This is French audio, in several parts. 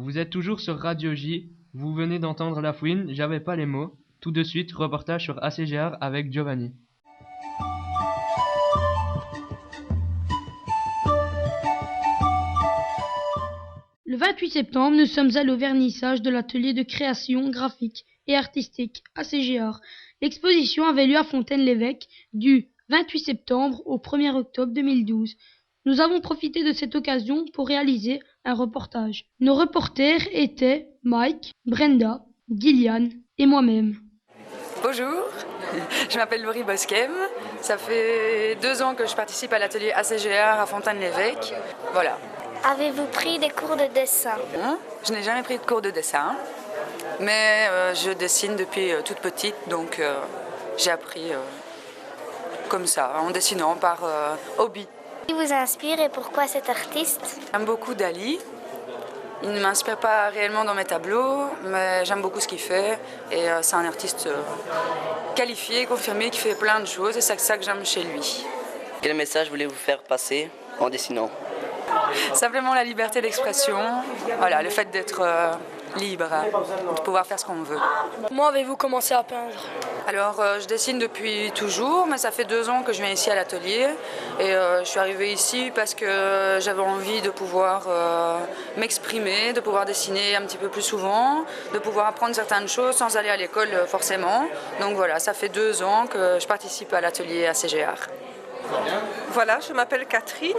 Vous êtes toujours sur Radio J, vous venez d'entendre La Fouine, j'avais pas les mots. Tout de suite, reportage sur ACGR avec Giovanni. Le 28 septembre, nous sommes allés au vernissage de l'atelier de création graphique et artistique ACGR. L'exposition avait lieu à Fontaine-l'Évêque du 28 septembre au 1er octobre 2012. Nous avons profité de cette occasion pour réaliser un reportage. Nos reporters étaient Mike, Brenda, Gillian et moi-même. Bonjour, je m'appelle Laurie Bosquem. Ça fait 2 ans que je participe à l'atelier ACGR à Fontaine-l'Évêque. Voilà. Avez-vous pris des cours de dessin? Je n'ai jamais pris de cours de dessin, mais je dessine depuis toute petite, donc j'ai appris comme ça, en dessinant par hobby. Qui vous inspire et pourquoi cet artiste? J'aime beaucoup Dali. Il ne m'inspire pas réellement dans mes tableaux, mais j'aime beaucoup ce qu'il fait. Et c'est un artiste qualifié, confirmé, qui fait plein de choses, et c'est ça que j'aime chez lui. Quel message voulez-vous faire passer en dessinant? Simplement la liberté d'expression, voilà, le fait d'être libre, de pouvoir faire ce qu'on veut. Comment avez-vous commencé à peindre? Alors, je dessine depuis toujours, mais ça fait 2 ans que je viens ici à l'atelier. Et je suis arrivée ici parce que j'avais envie de pouvoir m'exprimer, de pouvoir dessiner un petit peu plus souvent, de pouvoir apprendre certaines choses sans aller à l'école forcément. Donc voilà, ça fait 2 ans que je participe à l'atelier ACGR. Voilà, je m'appelle Catherine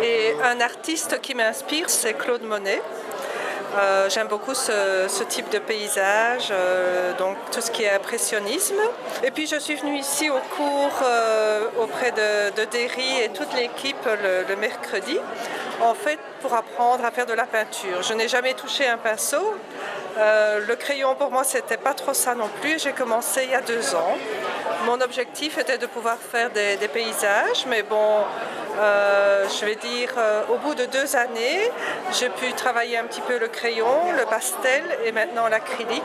et un artiste qui m'inspire, c'est Claude Monet. J'aime beaucoup ce type de paysage, donc tout ce qui est impressionnisme. Et puis je suis venue ici au cours auprès de Derry et toute l'équipe le mercredi, en fait pour apprendre à faire de la peinture. Je n'ai jamais touché un pinceau. Le crayon pour moi c'était pas trop ça non plus. J'ai commencé il y a 2 ans. Mon objectif était de pouvoir faire des paysages, mais bon, je vais dire, au bout de 2 années, j'ai pu travailler un petit peu le crayon, le pastel et maintenant l'acrylique.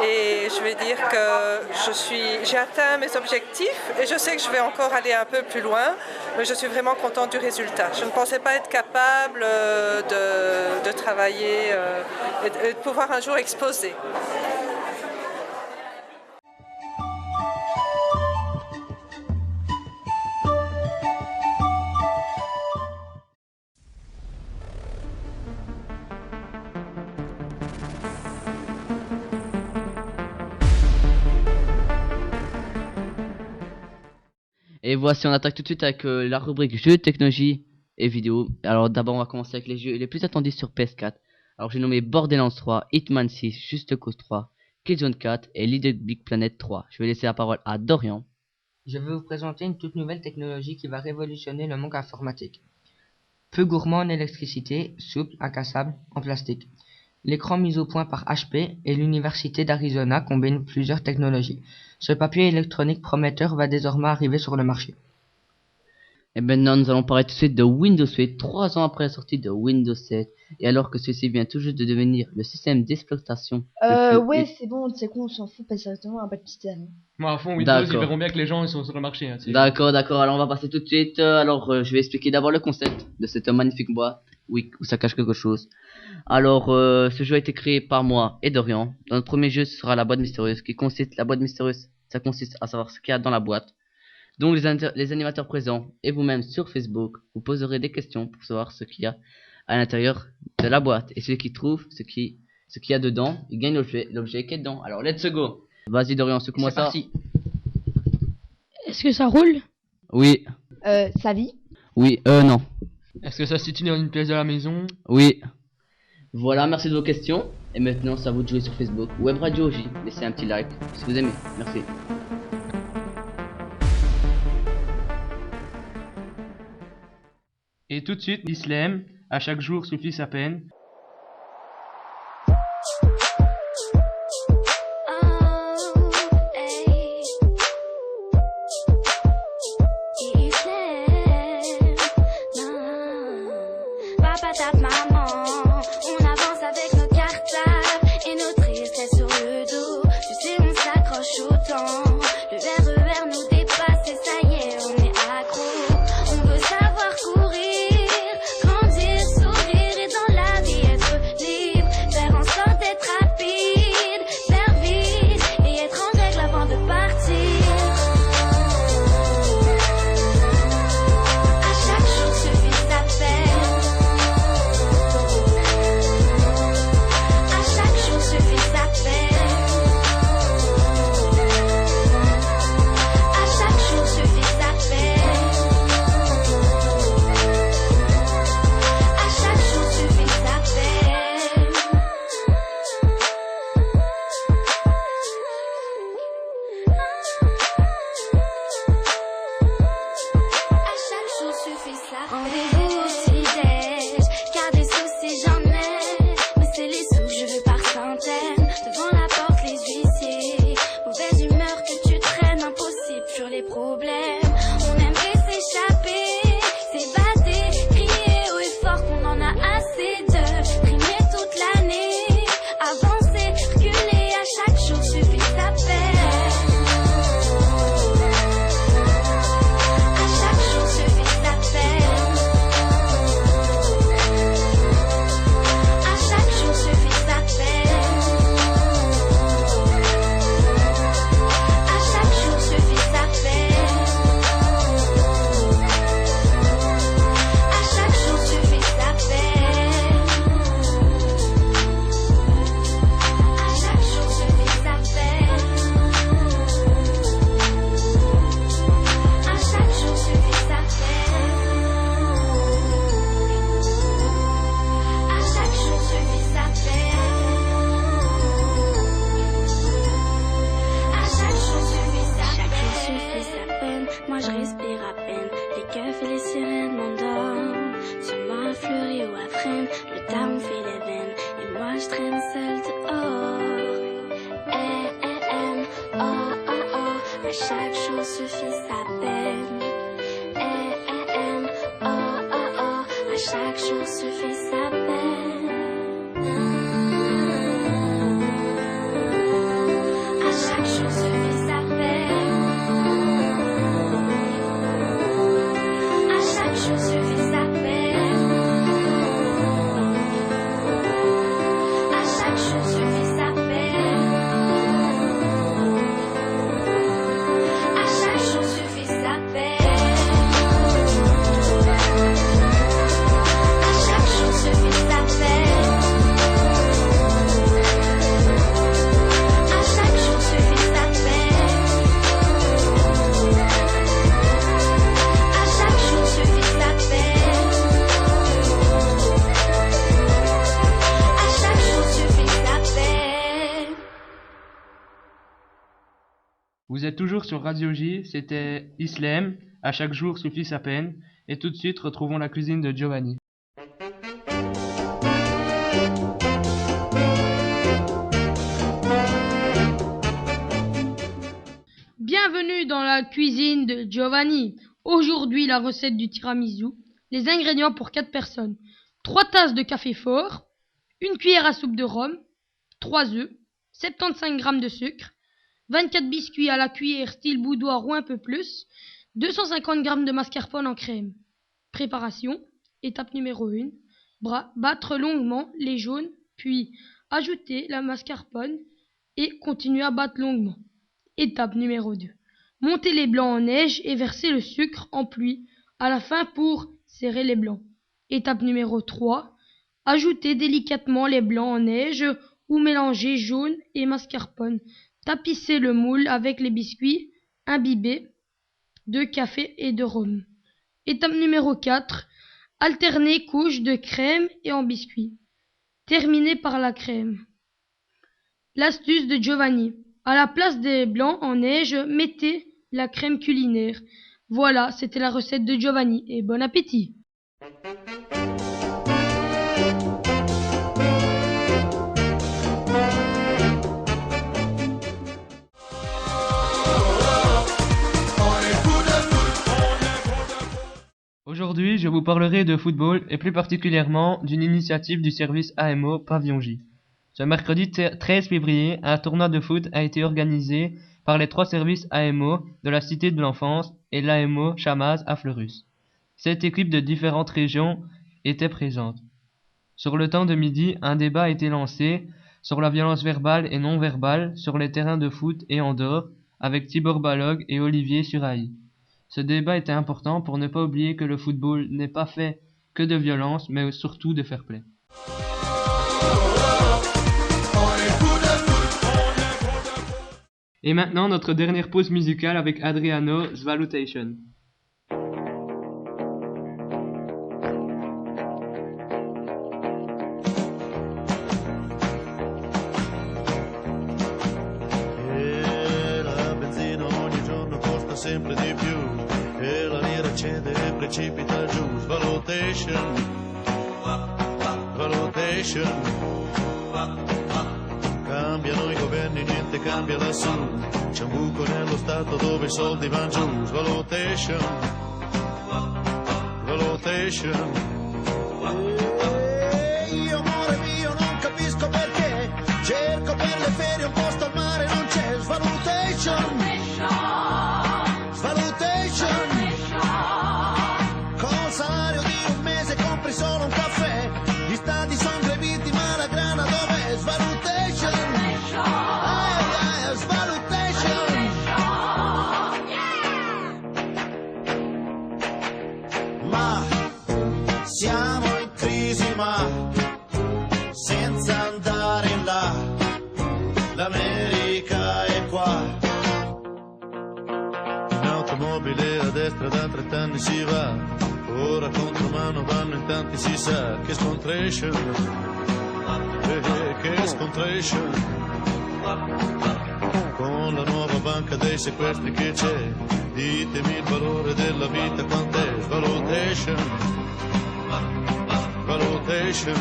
Et je vais dire que j'ai atteint mes objectifs et je sais que je vais encore aller un peu plus loin, mais je suis vraiment contente du résultat. Je ne pensais pas être capable de travailler et de pouvoir un jour exposer. Et voici, on attaque tout de suite avec la rubrique jeux, technologie et vidéo. Alors d'abord on va commencer avec les jeux les plus attendus sur PS4. Alors j'ai nommé Borderlands 3, Hitman 6, Just Cause 3, Killzone 4 et Little Big Planet 3. Je vais laisser la parole à Dorian. Je vais vous présenter une toute nouvelle technologie qui va révolutionner le monde informatique. Peu gourmand en électricité, souple, incassable, en plastique. L'écran mis au point par HP et l'université d'Arizona combine plusieurs technologies. Ce papier électronique prometteur va désormais arriver sur le marché. Et maintenant nous allons parler tout de suite de Windows 8, 3 ans après la sortie de Windows 7, et alors que ceci vient tout juste de devenir le système d'exploitation. Ouais, c'est bon, c'est con, on s'en fout, pas sérieusement, un pas de mystère. Moi à fond, Windows, ils verront bien que les gens ils sont sur le marché. Hein, d'accord, alors on va passer tout de suite. Je vais expliquer d'abord le concept de cette magnifique boîte, oui, où ça cache quelque chose. Alors, ce jeu a été créé par moi et Dorian. Dans notre premier jeu, ce sera la boîte mystérieuse, la boîte mystérieuse, ça consiste à savoir ce qu'il y a dans la boîte. Donc les animateurs présents et vous-même sur Facebook, vous poserez des questions pour savoir ce qu'il y a à l'intérieur de la boîte. Et celui qui trouve ce qu'il y a dedans, il gagne l'objet qui est dedans. Alors let's go. Vas-y Dorian, secoue-moi ça. C'est parti. Est-ce que ça roule? Oui. Ça vit? Oui, non. Est-ce que ça se situe dans une pièce de la maison? Oui. Voilà, merci de vos questions. Et maintenant, c'est à vous de jouer sur Facebook. Web Radio J. Laissez un petit like si vous aimez. Merci. Et tout de suite, l'islam, à chaque jour suffit sa peine. On veut savoir courir, grandir, sourire et dans la vie À chaque jour suffit sa peine. Oh, oh, oh. À chaque jour suffit sa peine. À chaque jour suffit sa peine. À chaque jour suffit sa peine. À chaque jour suffit sa peine. À chaque jour suffit sa peine. À chaque jour suffit sa peine. À chaque jour suffit sa peine. À chaque jour suffit sa peine. À chaque jour suffit sa peine. Vous êtes toujours sur Radio J, c'était Islam, à chaque jour suffit sa peine, et tout de suite retrouvons la cuisine de Giovanni. Bienvenue dans la cuisine de Giovanni. Aujourd'hui, la recette du tiramisu. Les ingrédients pour 4 personnes. 3 tasses de café fort, 1 cuillère à soupe de rhum, 3 œufs, 75 g de sucre, 24 biscuits à la cuillère style boudoir ou un peu plus, 250 g de mascarpone en crème. Préparation. Étape numéro 1. Battre longuement les jaunes, puis ajouter la mascarpone et continuer à battre longuement. Étape numéro 2. Monter les blancs en neige et verser le sucre en pluie à la fin pour serrer les blancs. Étape numéro 3. Ajouter délicatement les blancs en neige ou mélanger jaune et mascarpone. Tapisser le moule avec les biscuits imbibés de café et de rhum. Étape numéro 4. Alterner couches de crème et en biscuits. Terminer par la crème. L'astuce de Giovanni. À la place des blancs en neige, mettez la crème culinaire. Voilà, c'était la recette de Giovanni et bon appétit! Aujourd'hui, je vous parlerai de football et plus particulièrement d'une initiative du service AMO Pavillon J. Ce mercredi 13 février, un tournoi de foot a été organisé par les 3 services AMO de la Cité de l'Enfance et l'AMO Chamaz à Fleurus. 7 équipes de différentes régions étaient présentes. Sur le temps de midi, un débat a été lancé sur la violence verbale et non verbale sur les terrains de foot et en dehors avec Tibor Balog et Olivier Suraï. Ce débat était important pour ne pas oublier que le football n'est pas fait que de violence mais surtout de fair play. Et maintenant, notre dernière pause musicale avec Adriano, Svalutation. E la benzina ogni giorno costa sempre di più e la lira cede e precipita giù. Svalutation, svalutation. Cambiano i governi, niente cambia lassù. C'è un buco nello stato dove i soldi vanno giù. Svalutation, svalutation. Io amore mio non capisco perché cerco per le ferie un posto al mare non c'è. Svalutation, svalutation. Con il salario di un mese compri solo un caffè. Gli stadi sono greviti ma la grana dov'è? Svalutation, svalutation. Ma siamo in crisi ma senza andare in là, l'America è qua. In automobile a destra da 30 anni si va, ora contro mano vanno in tanti si sa. Che scontration, che scontration. Con la nuova banca dei sequestri che c'è, ditemi il valore della vita quant'è. Svalutation, valutation.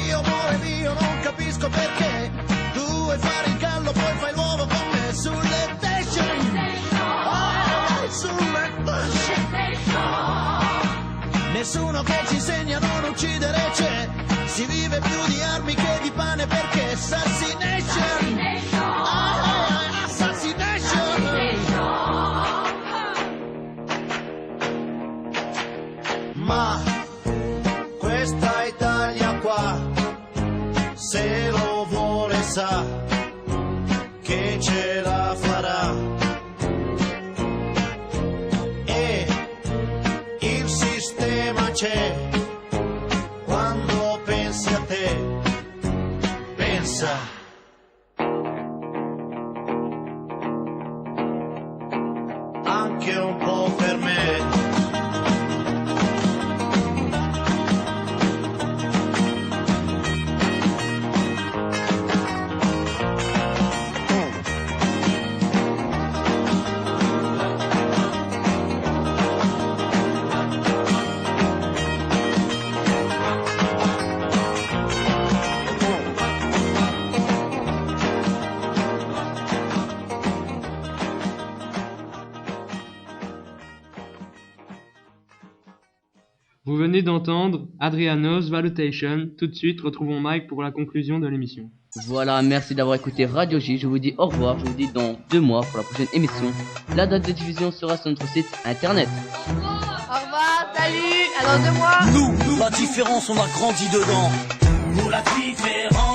Io amore mio non capisco perché tu vuoi fare il gallo poi fai l'uovo con me. uccidere c'è, si vive più di armi che di pane perché assassination, assassination. Ma questa Italia qua, se lo vuole sa che ce la farà. E il sistema c'è, quando pensi a te, pensa. Anche un po' per me. Vous venez d'entendre Adriano's Valutation. Tout de suite, retrouvons Mike pour la conclusion de l'émission. Voilà, merci d'avoir écouté Radio J. Je vous dis au revoir. Je vous dis dans 2 mois pour la prochaine émission. La date de diffusion sera sur notre site internet. Au revoir, salut, à dans 2 mois. Nous, la différence, on a grandi dedans. Pour la différence.